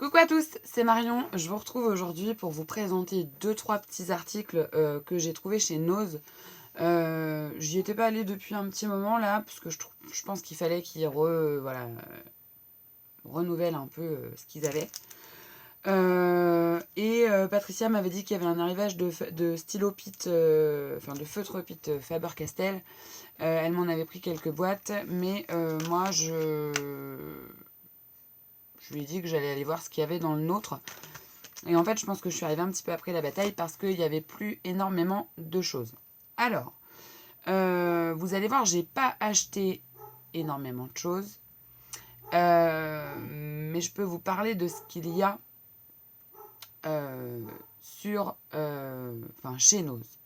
Coucou à tous, c'est Marion. Je vous retrouve aujourd'hui pour vous présenter 2-3 petits articles que j'ai trouvés chez Nose. J'y étais pas allée depuis un petit moment là, parce que je pense qu'il fallait qu'ils renouvellent un peu ce qu'ils avaient. Patricia m'avait dit qu'il y avait un arrivage de stylo Pit, de feutre Pit Faber-Castell. Elle m'en avait pris quelques boîtes, mais moi je lui ai dit que j'allais aller voir ce qu'il y avait dans le nôtre. Et en fait, je pense que je suis arrivée un petit peu après la bataille parce qu'il n'y avait plus énormément de choses. Alors, vous allez voir, j'ai pas acheté énormément de choses. Mais je peux vous parler de ce qu'il y a chez Nose.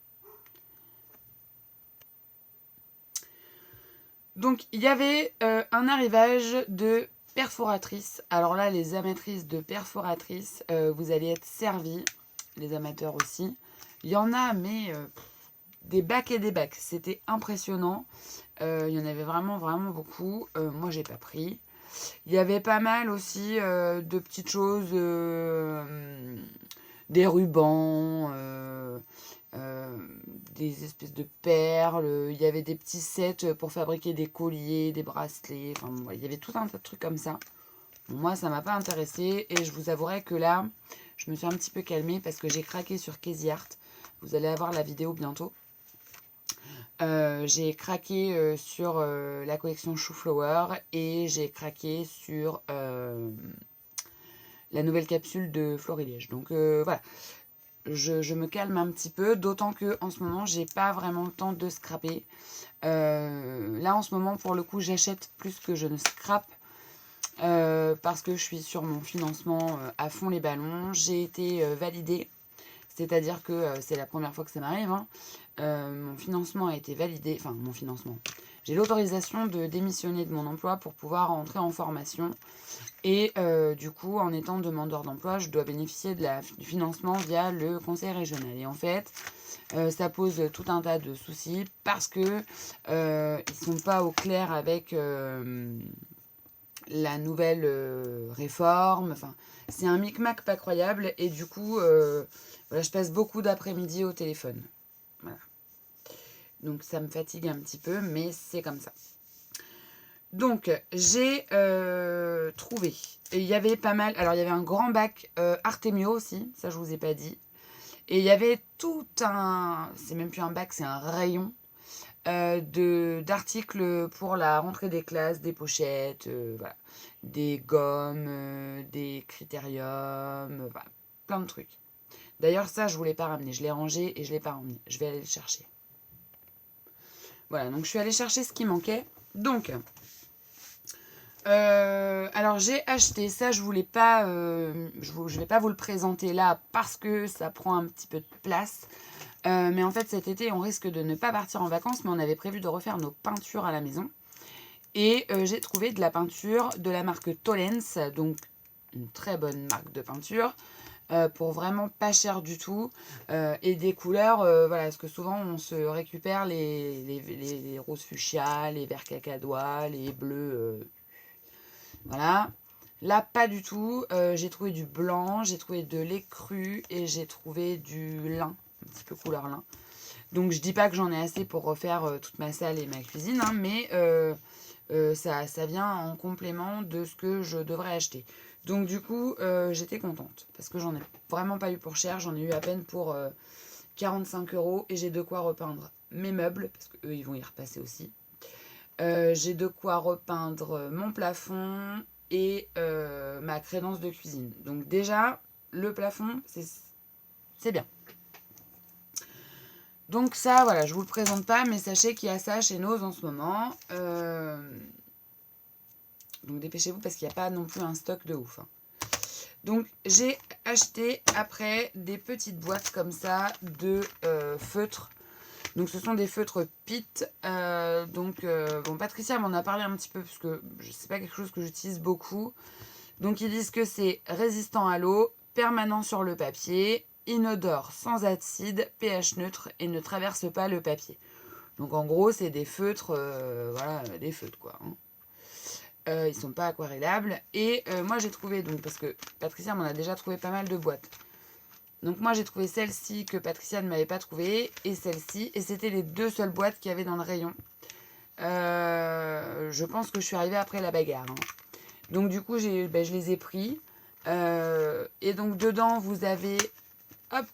Donc, il y avait un arrivage de perforatrices. Alors là, les amatrices de perforatrices, vous allez être servis, les amateurs aussi. Il y en a, mais des bacs et des bacs. C'était impressionnant. Il y en avait vraiment, vraiment beaucoup. Moi, j'ai pas pris. Il y avait pas mal aussi de petites choses, des rubans, des espèces de perles. Il y avait des petits sets pour fabriquer des colliers, des bracelets. Enfin, il y avait tout un tas de trucs comme ça. Bon, moi, ça m'a pas intéressé. Et je vous avouerai que là, je me suis un petit peu calmée parce que j'ai craqué sur Casey Art. Vous allez avoir la vidéo bientôt. J'ai craqué sur la collection Shooflower et j'ai craqué sur la nouvelle capsule de Florilège. Donc voilà, je me calme un petit peu, d'autant que en ce moment, j'ai pas vraiment le temps de scraper. Là, en ce moment, pour le coup, j'achète plus que je ne scrape. Parce que je suis sur mon financement à fond les ballons. J'ai été validée, c'est-à-dire que c'est la première fois que ça m'arrive. Mon financement a été validé, enfin mon financement. J'ai l'autorisation de démissionner de mon emploi pour pouvoir entrer en formation. Et du coup, en étant demandeur d'emploi, je dois bénéficier du financement via le conseil régional. Et en fait, ça pose tout un tas de soucis parce que ils sont pas au clair avec la nouvelle réforme. Enfin, c'est un micmac pas croyable. Et du coup, voilà, je passe beaucoup d'après-midi au téléphone. Voilà. Donc ça me fatigue un petit peu, mais c'est comme ça. Donc j'ai trouvé. Et il y avait pas mal. Alors il y avait un grand bac Artemio aussi, ça je vous ai pas dit. Et il y avait tout un. C'est même plus un bac, c'est un rayon d'articles pour la rentrée des classes, des pochettes, voilà, des gommes, des critériums, voilà, plein de trucs. D'ailleurs, ça, je ne voulais pas ramener. Je l'ai rangé et je ne l'ai pas ramené. Je vais aller le chercher. Voilà, donc je suis allée chercher ce qui manquait. Donc, alors j'ai acheté ça, je voulais pas, je vais pas vous le présenter là parce que ça prend un petit peu de place. Mais en fait cet été on risque de ne pas partir en vacances, mais on avait prévu de refaire nos peintures à la maison. Et j'ai trouvé de la peinture de la marque Tollens, donc une très bonne marque de peinture. Pour vraiment pas cher du tout. Et des couleurs, voilà, parce que souvent on se récupère les roses fuchsia, les verts cacadois, les bleus. Voilà. Là, pas du tout. J'ai trouvé du blanc, j'ai trouvé de l'écru et j'ai trouvé du lin, un petit peu couleur lin. Donc je dis pas que j'en ai assez pour refaire toute ma salle et ma cuisine, hein, mais ça vient en complément de ce que je devrais acheter. Donc du coup, j'étais contente parce que j'en ai vraiment pas eu pour cher. J'en ai eu à peine pour 45 € et j'ai de quoi repeindre mes meubles parce qu'eux, ils vont y repasser aussi. J'ai de quoi repeindre mon plafond et ma crédence de cuisine. Donc déjà, le plafond, c'est bien. Donc ça, voilà, je vous le présente pas, mais sachez qu'il y a ça chez Nose en ce moment. Donc dépêchez-vous parce qu'il n'y a pas non plus un stock de ouf. Donc j'ai acheté après des petites boîtes comme ça de feutres. Donc ce sont des feutres Pit. Bon, Patricia m'en a parlé un petit peu parce que c'est pas quelque chose que j'utilise beaucoup. Donc ils disent que c'est résistant à l'eau, permanent sur le papier, inodore, sans acide, pH neutre et ne traverse pas le papier. Donc en gros c'est des feutres, voilà, des feutres quoi. Ils sont pas aquarellables. Et moi j'ai trouvé, donc parce que Patricia m'en a déjà trouvé pas mal de boîtes. Donc moi j'ai trouvé celle-ci que Patricia ne m'avait pas trouvée et celle-ci. Et c'était les deux seules boîtes qu'il y avait dans le rayon. Je pense que je suis arrivée après la bagarre. Hein. Donc du coup je les ai pris. Et donc dedans vous avez, hop,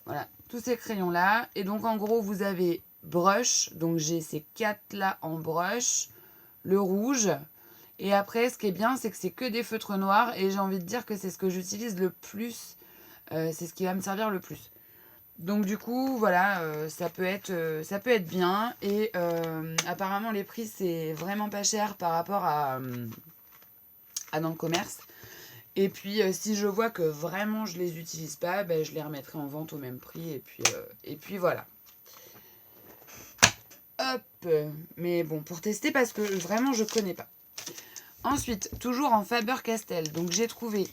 voilà, tous ces crayons là. Et donc en gros vous avez brush. Donc j'ai ces 4 là en brush. Le rouge. Et après, ce qui est bien, c'est que c'est que des feutres noirs. Et j'ai envie de dire que c'est ce que j'utilise le plus. C'est ce qui va me servir le plus. Donc du coup, voilà, ça peut être bien. Et apparemment, les prix, c'est vraiment pas cher par rapport à dans le commerce. Et puis, si je vois que vraiment je les utilise pas, ben, je les remettrai en vente au même prix. Et puis voilà. Hop. Mais bon, pour tester, parce que vraiment, je connais pas. Ensuite, toujours en Faber-Castell. Donc, j'ai trouvé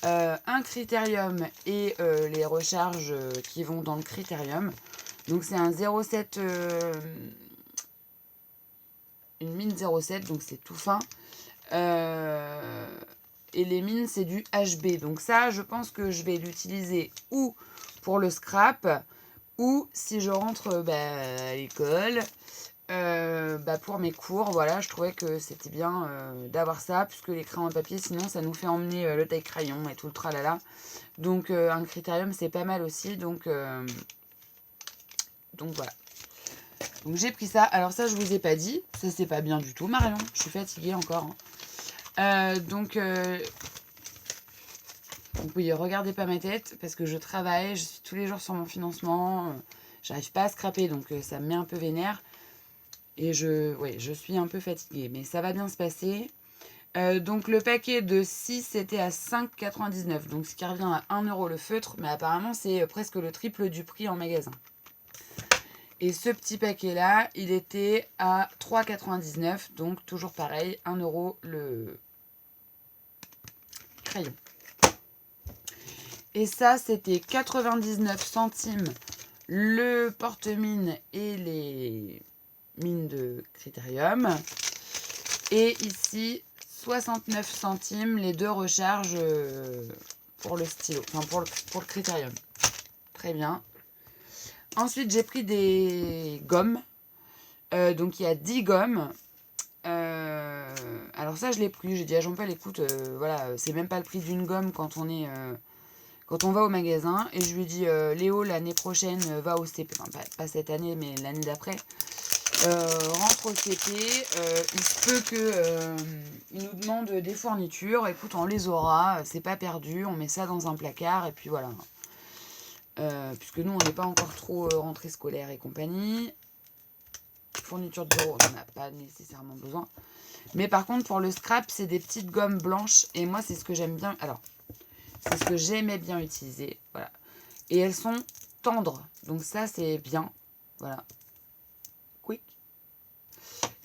un critérium et les recharges qui vont dans le critérium. Donc, c'est un 0,7, une mine 0,7, donc c'est tout fin. Et les mines, c'est du HB. Donc, ça, je pense que je vais l'utiliser ou pour le scrap ou si je rentre à l'école. Pour mes cours, voilà, je trouvais que c'était bien d'avoir ça, puisque les crayons à papier, sinon ça nous fait emmener le taille-crayon et tout le tralala. Donc un critérium, c'est pas mal aussi, donc voilà. Donc j'ai pris ça. Alors ça, je vous ai pas dit, ça c'est pas bien du tout, Marion, je suis fatiguée encore. Hein. Donc oui, regardez pas ma tête, parce que je travaille, je suis tous les jours sur mon financement, j'arrive pas à scraper, donc ça me met un peu vénère. Et je suis un peu fatiguée, mais ça va bien se passer. Donc le paquet de 6 c'était à 5,99. Donc ce qui revient à 1 € le feutre. Mais apparemment c'est presque le triple du prix en magasin. Et ce petit paquet là, il était à 3,99. Donc toujours pareil, 1 € le crayon. Et ça c'était 99 centimes le porte-mine et les mine de critérium. Et ici 69 centimes les deux recharges pour le stylo, enfin pour le critérium. Très bien. Ensuite j'ai pris des gommes. Donc il y a 10 gommes. Alors ça je l'ai pris, j'ai dit à Jean-Paul écoute, voilà, c'est même pas le prix d'une gomme quand on va au magasin. Et je lui ai dit Léo l'année prochaine va au CP, enfin pas cette année mais l'année d'après. Rentre au CP, il se peut qu'il nous demande des fournitures. Écoute, on les aura, c'est pas perdu, on met ça dans un placard et puis voilà. Puisque nous, on n'est pas encore trop rentrée scolaire et compagnie. Fourniture de bureau, on n'en a pas nécessairement besoin. Mais par contre, pour le scrap, c'est des petites gommes blanches. Et moi, c'est ce que j'aime bien. Alors, c'est ce que j'aimais bien utiliser. Voilà. Et elles sont tendres. Donc ça, c'est bien. Voilà. Quick.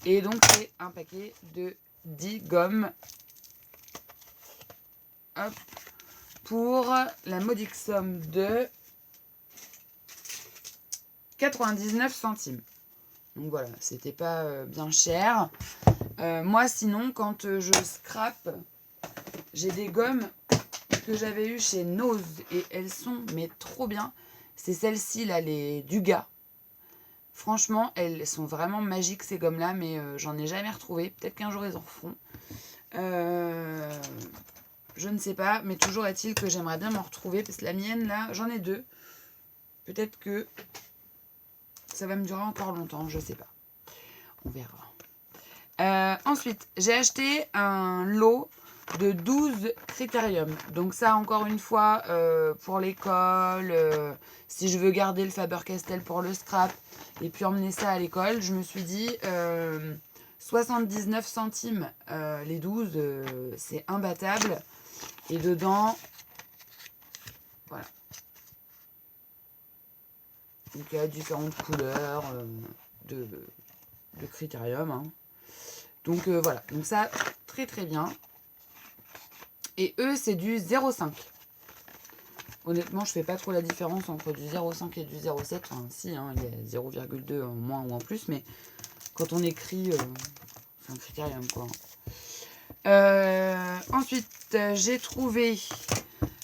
Et donc, c'est un paquet de 10 gommes. Hop. Pour la modique somme de 99 centimes. Donc voilà, c'était pas bien cher. Moi, sinon, quand je scrape, j'ai des gommes que j'avais eues chez Nose. Et elles sont, mais trop bien. C'est celles-ci, là, les Duga. Franchement, elles sont vraiment magiques, ces gommes-là, mais j'en ai jamais retrouvé. Peut-être qu'un jour, ils en referont. Je ne sais pas, mais toujours est-il que j'aimerais bien m'en retrouver, parce que la mienne, là, j'en ai 2. Peut-être que ça va me durer encore longtemps, je sais pas. On verra. Ensuite, j'ai acheté un lot de 12 critériums. Donc ça, encore une fois, pour l'école, si je veux garder le Faber-Castell pour le scrap, et puis emmener ça à l'école, je me suis dit 79 centimes les 12, c'est imbattable. Et dedans, voilà. Donc il y a différentes couleurs de critérium. Hein. Donc voilà, donc ça, très très bien. Et eux, c'est du 0,5. Honnêtement, je fais pas trop la différence entre du 0,5 et du 0,7. Enfin, si, hein, il y a 0,2 en moins ou en plus, mais quand on écrit, c'est un critérium, quoi. Ensuite, j'ai trouvé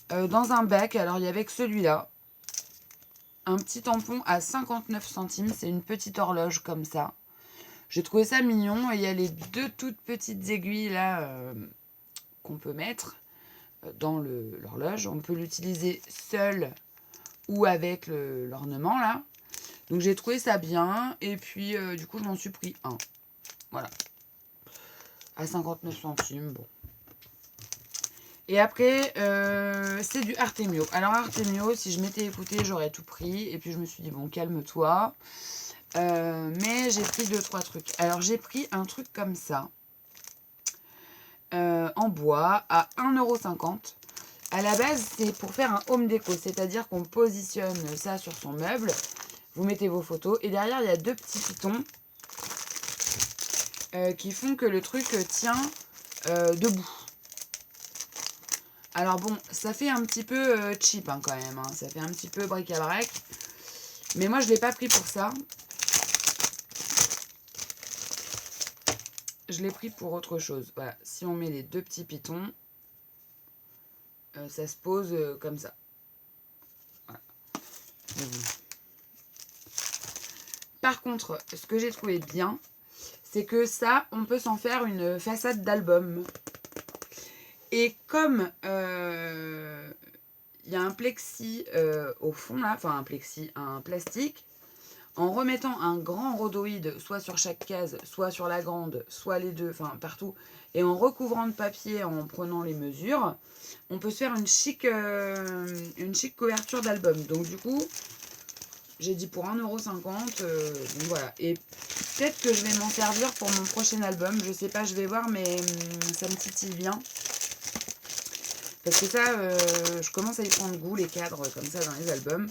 dans un bac, alors il y avait que celui-là, un petit tampon à 59 centimes. C'est une petite horloge comme ça. J'ai trouvé ça mignon. Et il y a les deux toutes petites aiguilles là qu'on peut mettre dans l'horloge. On peut l'utiliser seul ou avec l'ornement là. Donc j'ai trouvé ça bien. Et puis du coup je m'en suis pris un. Voilà. À 59 centimes. Bon. Et après, c'est du Artemio. Alors Artemio, si je m'étais écoutée, j'aurais tout pris. Et puis je me suis dit, bon, calme-toi. Mais j'ai pris 2-3 trucs. Alors j'ai pris un truc comme ça. En bois, à 1,50 €. À la base, c'est pour faire un home déco. C'est-à-dire qu'on positionne ça sur son meuble. Vous mettez vos photos. Et derrière, il y a deux petits pitons qui font que le truc tient debout. Alors bon, ça fait un petit peu cheap hein, quand même. Hein. Ça fait un petit peu bric-à-brac. Mais moi, je ne l'ai pas pris pour ça. Je l'ai pris pour autre chose. Voilà, si on met les deux petits pitons, ça se pose comme ça. Voilà. Par contre, ce que j'ai trouvé bien, c'est que ça, on peut s'en faire une façade d'album. Et comme il y a un plexi au fond là, enfin un plexi, un plastique, en remettant un grand rhodoïde soit sur chaque case, soit sur la grande, soit les deux, enfin partout, et en recouvrant de papier, en prenant les mesures, on peut se faire une chic couverture d'album. Donc du coup, j'ai dit pour 1,50 €, donc voilà. Et peut-être que je vais m'en servir pour mon prochain album, je sais pas, je vais voir, mais ça me titille bien. Parce que ça, je commence à y prendre goût, les cadres comme ça dans les albums.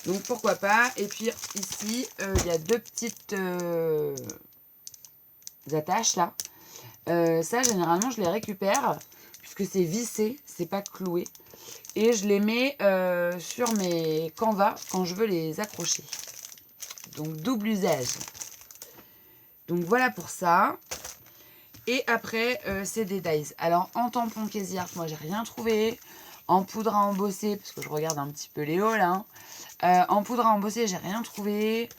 Donc pourquoi pas. Et puis ici, il y a deux petites attaches là. Ça, généralement, je les récupère puisque c'est vissé, c'est pas cloué. Et je les mets sur mes canvas quand je veux les accrocher. Donc double usage. Donc voilà pour ça. Et après, c'est des dies. Alors, en tampon Crazy Art, moi, j'ai rien trouvé. En poudre à embosser, parce que je regarde un petit peu les hauls. Hein. En poudre à embosser, j'ai rien trouvé.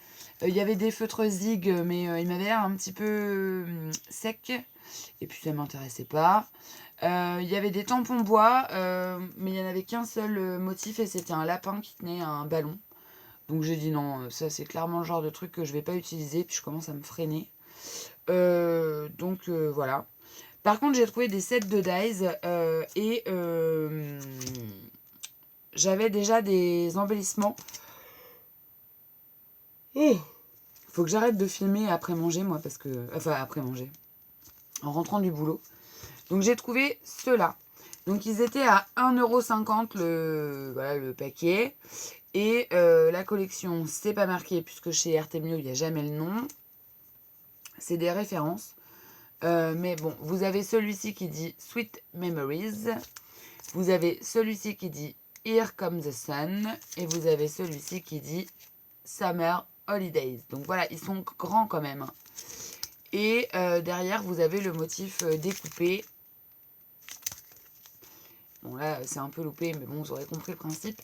Il y avait des feutres Zig, mais ils m'avaient l'air un petit peu secs. Et puis, ça ne m'intéressait pas. Il y avait des tampons bois, mais il n'y en avait qu'un seul motif. Et c'était un lapin qui tenait un ballon. Donc, j'ai dit non, ça, c'est clairement le genre de truc que je ne vais pas utiliser. Puis, je commence à me freiner. Donc voilà. Par contre, j'ai trouvé des sets de dies et j'avais déjà des embellissements. Faut que j'arrête de filmer après manger, moi, parce que. Enfin, après manger. En rentrant du boulot. Donc j'ai trouvé ceux-là. Donc ils étaient à 1,50 € le paquet. Et la collection, c'est pas marqué, puisque chez Artemio, il n'y a jamais le nom. C'est des références. Mais bon, vous avez celui-ci qui dit Sweet Memories. Vous avez celui-ci qui dit Here Comes the Sun. Et vous avez celui-ci qui dit Summer Holidays. Donc voilà, ils sont grands quand même. Et derrière, vous avez le motif découpé. Bon là, c'est un peu loupé, mais bon, vous aurez compris le principe.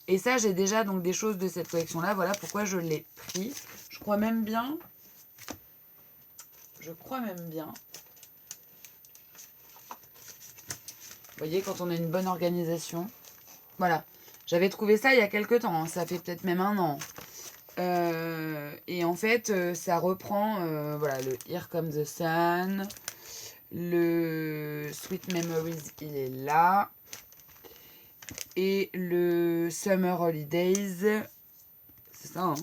Et ça, j'ai déjà donc des choses de cette collection-là. Voilà pourquoi je l'ai pris. Je crois même bien... Vous voyez, quand on a une bonne organisation. Voilà. J'avais trouvé ça il y a quelques temps. Hein. Ça fait peut-être même 1 an. Et en fait, ça reprend voilà, le Here Comes the Sun. Le Sweet Memories, il est là. Et le Summer Holidays. C'est ça, hein.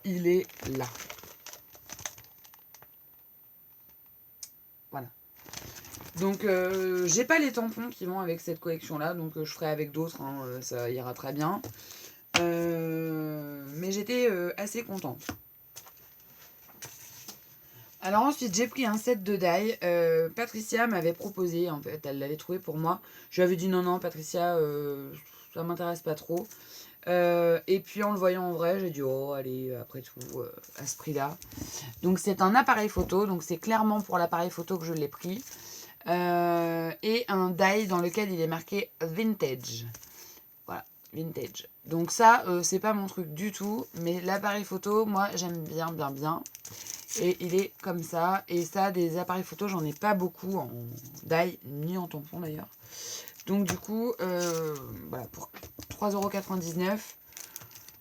Il est là. Voilà. Donc, j'ai pas les tampons qui vont avec cette collection-là. Donc, je ferai avec d'autres. Hein, ça ira très bien. Mais j'étais assez contente. Alors ensuite, j'ai pris un set de die. Patricia m'avait proposé, en fait, elle l'avait trouvé pour moi. Je lui avais dit non, Patricia, ça m'intéresse pas trop. Et puis en le voyant en vrai, j'ai dit oh allez, après tout, à ce prix-là. Donc c'est un appareil photo, donc c'est clairement pour l'appareil photo que je l'ai pris. Et un die dans lequel il est marqué vintage. Voilà, vintage. Donc ça, c'est pas mon truc du tout, mais l'appareil photo, moi j'aime bien, bien, bien. Et il est comme ça. Et ça, des appareils photo, j'en ai pas beaucoup en die, ni en tampon d'ailleurs. Donc du coup, voilà, pour 3,99 €,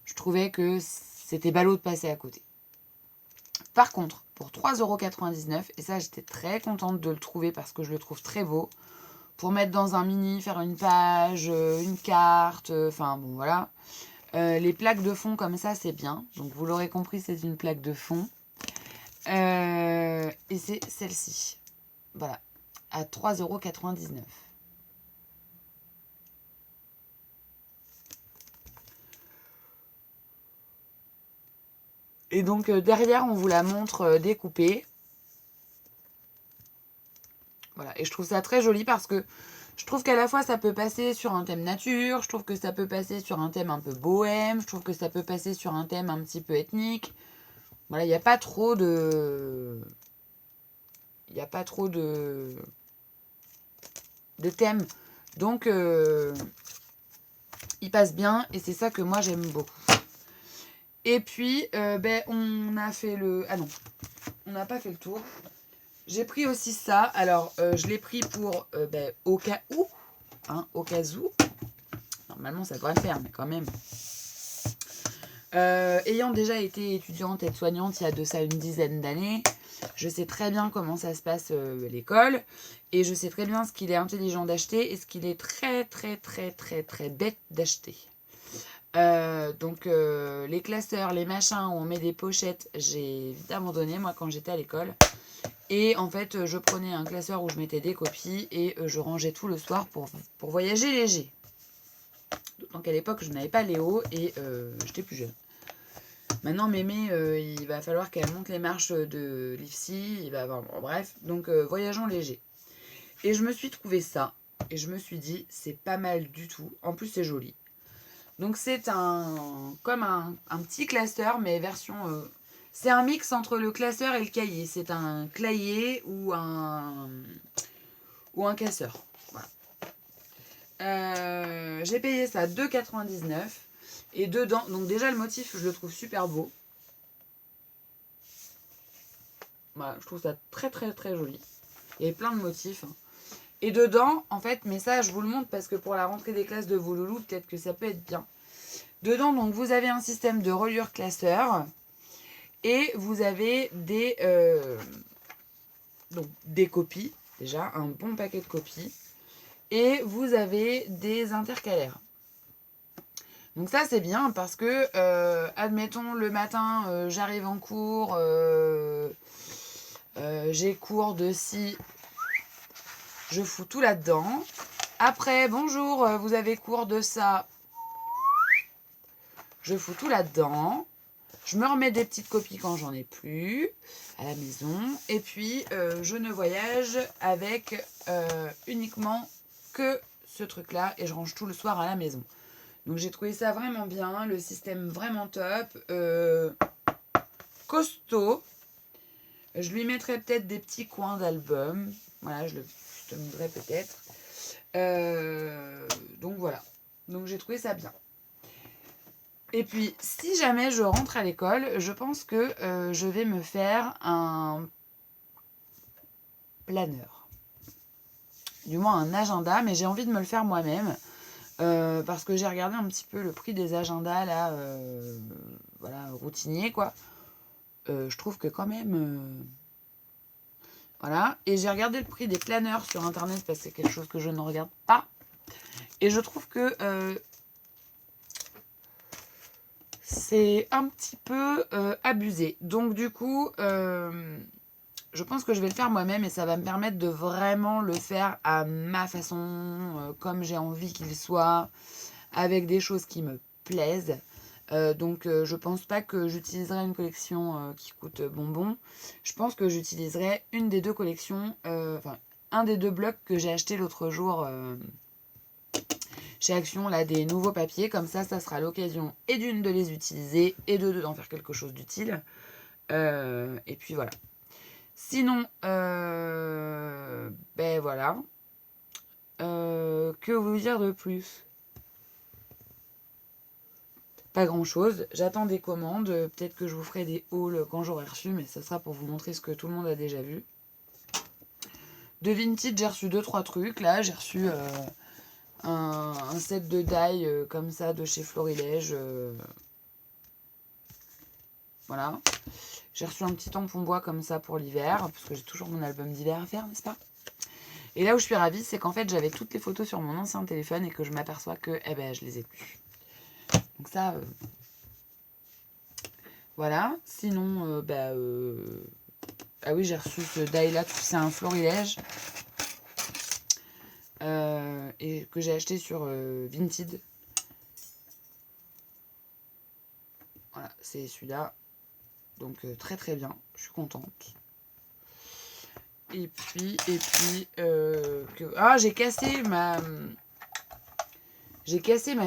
je trouvais que c'était ballot de passer à côté. Par contre, pour 3,99 €, et ça j'étais très contente de le trouver parce que je le trouve très beau, pour mettre dans un mini, faire une page, une carte, enfin bon voilà. Les plaques de fond comme ça, c'est bien. Donc vous l'aurez compris, c'est une plaque de fond. Et c'est celle-ci. Voilà, à 3,99 €. Et donc derrière, on vous la montre découpée. Voilà, et je trouve ça très joli parce que je trouve qu'à la fois ça peut passer sur un thème nature, je trouve que ça peut passer sur un thème un peu bohème, je trouve que ça peut passer sur un thème un petit peu ethnique. Voilà, il n'y a pas trop de... Il n'y a pas trop de thèmes. Donc, il passe bien et c'est ça que moi j'aime beaucoup. Et puis, on a fait le... Ah non, on n'a pas fait le tour. J'ai pris aussi ça. Alors, je l'ai pris pour au cas où. Hein, au cas où. Normalement, ça devrait le faire, mais quand même. Ayant déjà été étudiante aide-soignante il y a de ça une dizaine d'années, je sais très bien comment ça se passe l'école. Et je sais très bien ce qu'il est intelligent d'acheter et ce qu'il est très, très, très, très, très bête d'acheter. Donc les classeurs, les machins où on met des pochettes, j'ai vite abandonné moi quand j'étais à l'école. Et en fait, je prenais un classeur où je mettais des copies et je rangeais tout le soir pour voyager léger. D'autant qu'à l'époque, je n'avais pas Léo et j'étais plus jeune. Maintenant, Mémé, il va falloir qu'elle monte les marches de l'IFSI. Bref, donc voyageons léger. Et je me suis trouvé ça. Et je me suis dit, c'est pas mal du tout. En plus, c'est joli. Donc c'est comme un petit classeur, mais version... c'est un mix entre le classeur et le cahier. C'est un cahier ou un casseur. Voilà. J'ai payé ça 2,99 €. Et dedans, donc déjà le motif, je le trouve super beau. Voilà, je trouve ça très très très joli. Il y a plein de motifs. Et dedans, en fait, mais ça je vous le montre parce que pour la rentrée des classes de vos loulous, peut-être que ça peut être bien. Dedans, donc, vous avez un système de reliure classeur et vous avez des copies, déjà un bon paquet de copies, et vous avez des intercalaires. Donc ça c'est bien parce que, admettons le matin, j'arrive en cours, j'ai cours de ci, je fous tout là-dedans. Après, bonjour, vous avez cours de ça, je fous tout là-dedans. Je me remets des petites copies quand j'en ai plus à la maison. Et puis, je ne voyage avec uniquement que ce truc-là. Et je range tout le soir à la maison. Donc, j'ai trouvé ça vraiment bien. Le système vraiment top. Costaud. Je lui mettrai peut-être des petits coins d'album. Voilà, je le customiserai peut-être. Donc, voilà. Donc, j'ai trouvé ça bien. Et puis, si jamais je rentre à l'école, je pense que je vais me faire un planeur. Du moins un agenda, mais j'ai envie de me le faire moi-même. Parce que j'ai regardé un petit peu le prix des agendas, là, voilà, routiniers, quoi. Je trouve que quand même... voilà. Et j'ai regardé le prix des planeurs sur Internet, parce que c'est quelque chose que je ne regarde pas. Et je trouve que... c'est un petit peu abusé. Donc du coup, je pense que je vais le faire moi-même et ça va me permettre de vraiment le faire à ma façon, comme j'ai envie qu'il soit, avec des choses qui me plaisent. Donc je pense pas que j'utiliserai une collection qui coûte bonbon. Je pense que j'utiliserai une des deux collections, un des deux blocs que j'ai acheté l'autre jour chez Action là des nouveaux papiers. Comme ça sera l'occasion et d'une de les utiliser et de d'en faire quelque chose d'utile. Et puis voilà. Sinon, ben voilà. Que vous dire de plus? Pas grand chose. J'attends des commandes. Peut-être que je vous ferai des hauls quand j'aurai reçu, mais ça sera pour vous montrer ce que tout le monde a déjà vu. De Vinted, j'ai reçu 2-3 trucs. Là, j'ai reçu un set de die comme ça de chez Florilège. Voilà. J'ai reçu un petit tampon bois comme ça pour l'hiver, parce que j'ai toujours mon album d'hiver à faire, n'est-ce pas? Et là où je suis ravie, c'est qu'en fait, j'avais toutes les photos sur mon ancien téléphone et que je m'aperçois que je les ai plus. Donc ça, voilà. Sinon, ah oui, j'ai reçu ce die-là, c'est un florilège. Et que j'ai acheté sur Vinted. Voilà, c'est celui-là. Donc très très bien, je suis contente. Et puis j'ai cassé ma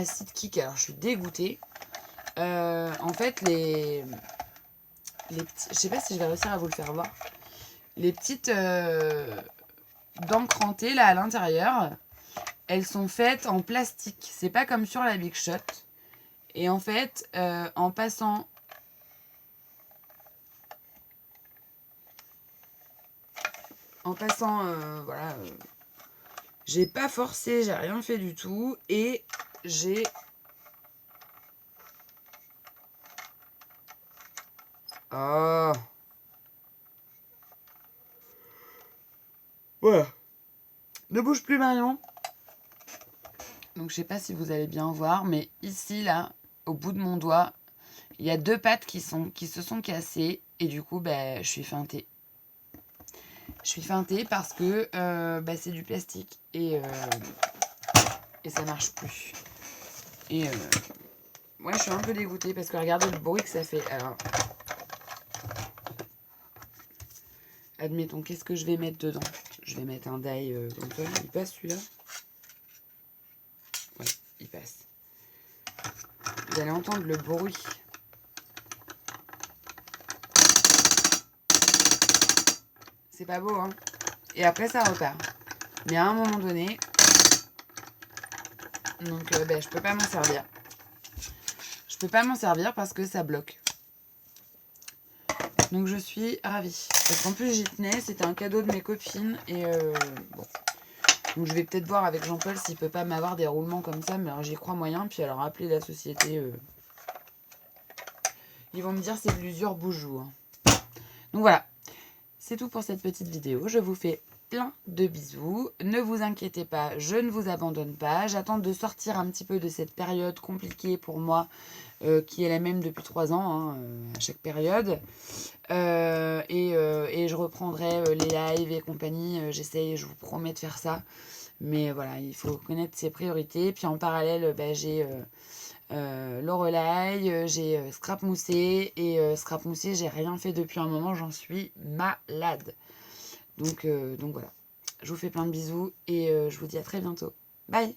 Sidekick. Alors je suis dégoûtée. En fait les petits, je sais pas si je vais réussir à vous le faire voir. Les petites dents crantées là à l'intérieur, elles sont faites en plastique. C'est pas comme sur la Big Shot. Et en fait, en passant voilà, j'ai pas forcé, j'ai rien fait du tout, et j'ai voilà. Ne bouge plus, Marion. Donc je sais pas si vous allez bien voir, mais ici là, au bout de mon doigt, il y a 2 pattes qui se sont cassées, et du coup je suis feintée. Je suis feintée parce que c'est du plastique et ça marche plus. Et ouais, je suis un peu dégoûtée parce que regardez le bruit que ça fait. Alors, admettons, qu'est-ce que je vais mettre dedans? Je vais mettre un die comme ça. Il passe celui-là? Ouais, il passe. Vous allez entendre le bruit. C'est pas beau, hein? Et après, ça repart. Mais à un moment donné, donc je peux pas m'en servir. Je peux pas m'en servir parce que ça bloque. Donc je suis ravie. Parce qu'en plus j'y tenais, c'était un cadeau de mes copines. Et bon. Donc je vais peut-être voir avec Jean-Paul s'il peut pas m'avoir des roulements comme ça. Mais alors j'y crois moyen. Puis alors appeler la société. Ils vont me dire c'est de l'usure Boujou. Hein. Donc voilà. C'est tout pour cette petite vidéo. Je vous fais plein de bisous. Ne vous inquiétez pas, je ne vous abandonne pas. J'attends de sortir un petit peu de cette période compliquée pour moi, qui est la même depuis 3 ans, hein, à chaque période. Et je reprendrai les lives et compagnie. J'essaye, je vous promets de faire ça. Mais voilà, il faut connaître ses priorités. Puis en parallèle, j'ai Lorelai, j'ai Scrap Moussé. Et Scrap Moussé, j'ai rien fait depuis un moment, j'en suis malade. Donc voilà. Je vous fais plein de bisous et je vous dis à très bientôt. Bye!